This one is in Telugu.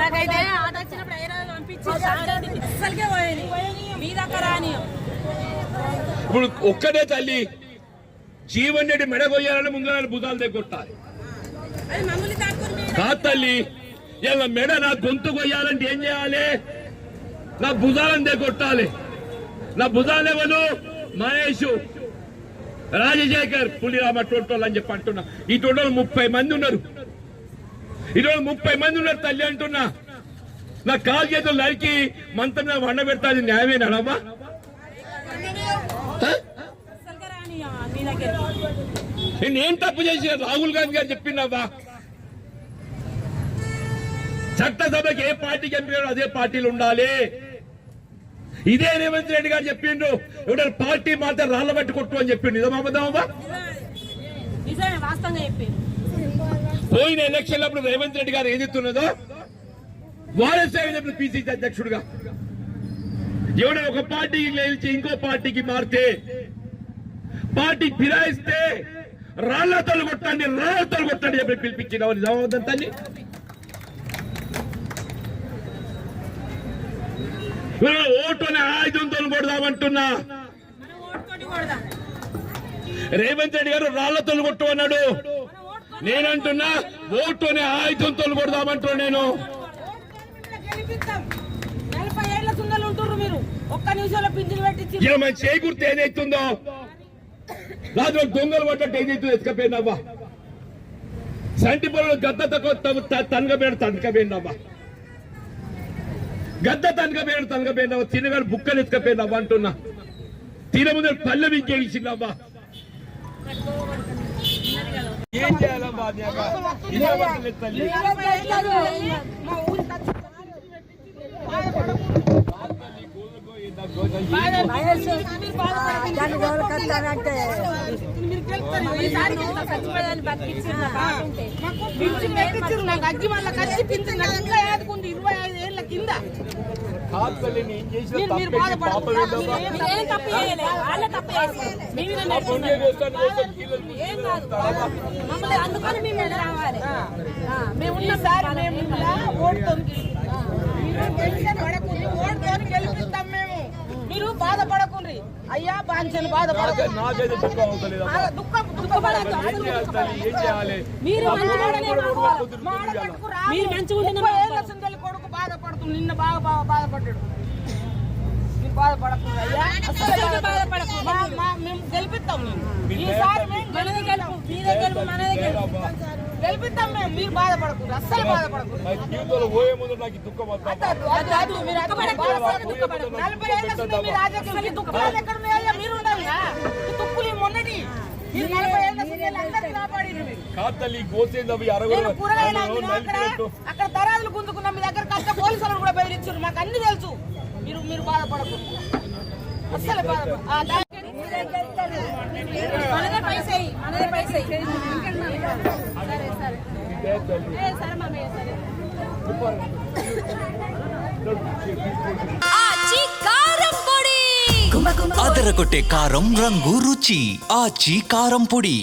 నాకైతే ఆట వచ్చినప్పుడు హైదరాబాద్ పంపించి అసలుకే పోయేది మీ దగ్గర రాని. ఇప్పుడు ఒక్కడే తల్లి జీవన్ రెడ్డి మెడగొయ్యాలని ముందు భుజాలు దగ్గొట్టాలి కాదు తల్లి. ఇలా మెడ నా గొంతు కొయ్యాలంటే ఏం చేయాలి? నా భుజాలను దగ్గొట్టాలి. నా భుజాలు ఎవరు? మహేష్, రాజశేఖర్, పులిరామ టోటోళ్ళు అని చెప్పి అంటున్నా. ఈ టోటోలు 30 మంది ఉన్నారు. ఈరోజు 30 మంది ఉన్నారు తల్లి అంటున్నా. నా కాలు చేతులు నరికి మంత్రం వండ పెడతా. అది న్యాయమేనాడమ్మా? నేనేం తప్పు చేసిన? రాహుల్ గాంధీ గారు చెప్పిండవ్వా, చట్టసభకి ఏ పార్టీకి ఎంపిక అదే పార్టీలు ఉండాలి. ఇదే రేవంత్ రెడ్డి గారు చెప్పిండ్రు. ఎవడ పార్టీ మాత్రం రాళ్ల బట్టి కొట్టు అని చెప్పిండు. నిజమా? పోయిన ఎలక్షన్ అప్పుడు రేవంత్ రెడ్డి గారు ఏదిస్తున్నదో వారసేపు పిసిసి అధ్యక్షుడుగా ఎవడ ఒక పార్టీకి గెలిచి ఇంకో పార్టీకి మారితే, పార్టీ ఫిరాయిస్తే రాళ్లతో కొట్టండి చెప్పి పిలిపించిన నిజమవుతాం తల్లి. ఓటు అనే ఆయుధంతో కొడదామంటున్నా. రేవంత్ రెడ్డి గారు రాళ్లతో కొట్టు అన్నాడు. నేనంటున్నా ఓటు అనే ఆయుధంతో కొడదామంటున్నా. నేను మన చేకూర్తి ఏదైతుందో రాజు దొంగలు పడ్డట్టు ఏదైతుందో ఎత్తుకపోయినవ్వా. సంటి పొలం గద్ద తనకపోయినవ్వా. గద్ద తనకపోయినవ్వా. తినగాడు బుక్కలు ఎత్తుకపోయినవ్వా అంటున్నా. తిన ముందు పల్లె వింకేసిందవ్వా. ఏం చేయాలమ్మా? అగ్గి మళ్ళీ కలిసి పింఛన్ ఇంకా ఆదుకుంది 25 ఏళ్ల కింద. అందుకని మేము రావాలి. ఓటుతో గెలిపిస్తాం మేము. మీరు బాధపడకుండ్రి అయ్యా. బాంఛను బాధపడదు. కొడుకు బాధపడుతుంది. నిన్న బాధపడ్డాడు. మీరు బాధపడకుండా అయ్యా. మేము గెలిపిస్తాం. ఈసారి గెలిపిస్తాం మేము. మీరు బాధపడకుండా అస్సలు బాధపడకుండా. 40 ఏళ్ళ మీ రాజకీయ దుఃఖాలు ఎక్కడ ఉన్నాయా? మీరు ఉండాలి. తుక్కులు మొన్నటి 40 ఏళ్ళ అందరినీ కాపాడింది. అక్కడ తరాదులు గుంజుకున్న మీ దగ్గర కష్ట పోలీసులను కూడా బెదిరించారు. మాకు అన్ని తెలుసు. మీరు బాధపడకుండా అస్సలు బాధపడ. అదరగొట్టే కారం రంగు రుచి ఆచి కారం పొడి.